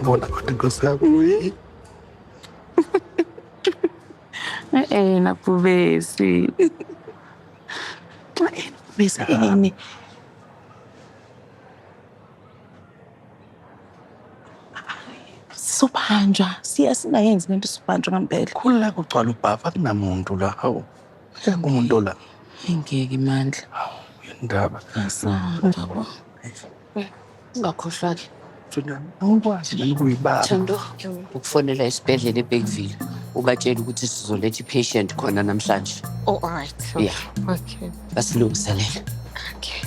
Bona kodwa Nkosi yami. Nakubesi. Bese ini. Sobanjwa, singayenzi lento sobanjwa ngempela. Khulula kugcwala ubhafa kunamuntu la. Hawu. Umuntu la. Ngeke imandla. Indaba. Asaba. Ungakhohlwa ke. Awukwazi nani ukuyibamba. Thando, ukufonela esibhedlela eBergville. Ubatshela ukuthi sizoletha i-patient khona namhlanje. Oh, all right. Yeah. Okay. Basilungiselele. Okay.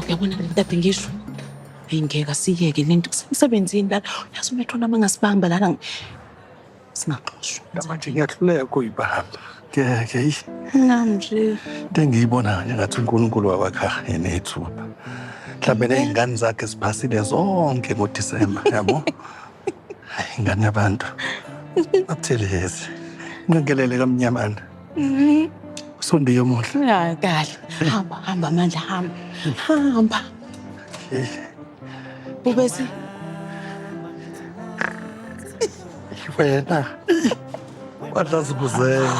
Uyabona lento ngisho. Ngeke asiyeke lento kusebenzini la. Yazi umetro nama ngasibamba lana. Singaxoshwa. Manje ngiyahluleka ukuyibamba. Ngeke. Nanje. Into engiyibona ngathi uNkulunkulu wakwakha enethuba. Mhlawumbe nezingane zakhe ziphasile zonke ngoDisemba, yabo? Hayi ingane yabantu. Atheleze. Ngingelele kamnyamana. Usondiyo muhle. Ya kahle. Hamba manje hamba. Ubesi. Wena. Wadlazi kuzela.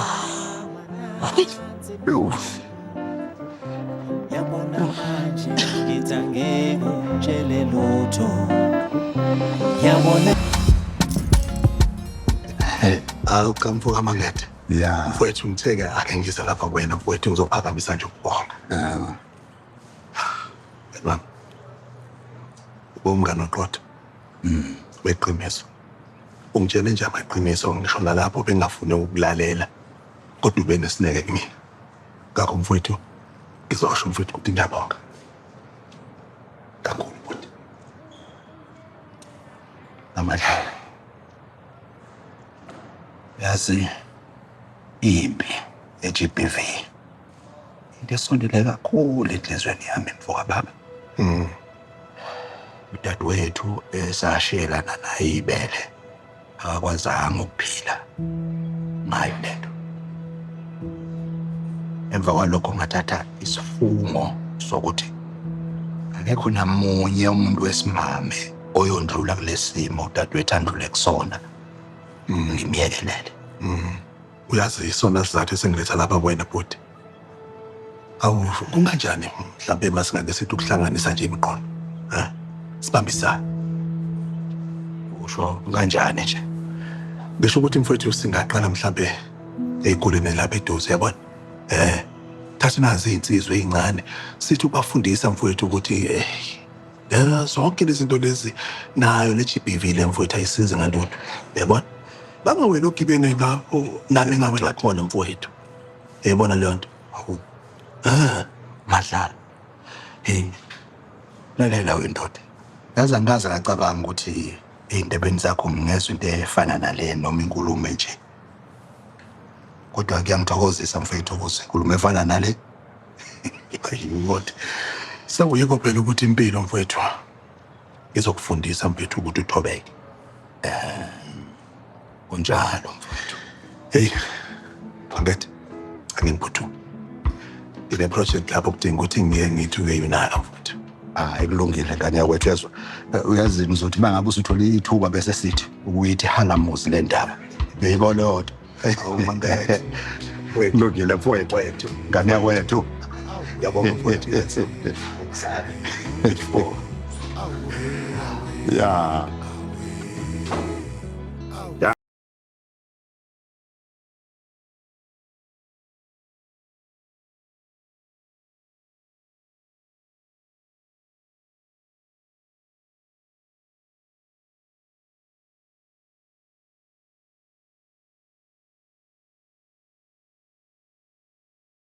Yabona manje ngitangeke ngitshele lutho. Yabona Awukamfuka Mangete. Yeah. Mfowethu ngitheke ake ngise lapha kuwena mfowethu ngizophakamisa nje ukubonga. Yabona. Umngane oqotho. Weqiniso. Ungitshele nje amaqiniso ngisho nalapho bengafuni ukulalela. Kodwa ube nesineke kimi. Ngakho mfowethu ngizosho mfowethu ukuthi ngiyabonga. Kakhulu mfowethu. Amandla. Yazi impi eGBV. Into esondele kakhulu enhlizweni yami mfoka baba. Udadewethu esashiyelana naye ibele. Akakwazanga ukuphila. Ngayo lento. Emva kwalokho ngathatha isifungo sokuthi akekho namunye umuntu wesimame oyondlula kulesimo udadewethu andlule kusona. Ngimyekelele. Uyazi isona sizathu esingiletha lapha kuwena bhuti. Awu kunganjani mhlawumbe masingake sithi ukuhlanganisa nje imiqondo. Sibambisana. Usho kanjani nje? Ngisho ukuthi mfowethu singaqala mhlawumbe ezikoleni lapha eduze yabona. Thatha nazi insizwe ezincane sithi ubafundisa mfowethu ukuthi zonke lezi zinto lezi nayo le-GBV le mfowethu ayisize ngalutho. Yabona? Bangawena ogibeni lapho nami ngawela khona mfowethu. Yabona leyo nto. Awu. Madlala. Hey. Lalela wendoda. Yazi angaze ngacabanga ukuthi ey'ndebeni zakho ngingezwa into efana nale noma inkulumo nje. Kodwa kuyangithokozisa mfethu ukuthi inkulumo efana nale. Ayiwona. Sawuyiko phela ukuthi impilo mfowethu izokufundisa mfethu ukuthi uthobeke. Kunjalo mfethu. Hey. Phambethe. Anginiphuthu. Ile project lapho kudinga ukuthi ngithi uyayinaka mfowethu. Hayi kulungile ngane yakwethu yezwa. Uyazi ngizothi mangabe usuthola ithuba bese sithi ukuyithi halamuzi le ndaba. Beyibona yodwa. Awumangeke. Kulungile mfowethu. Ngane yakwethu. Yabonga mfowethu. Yeah.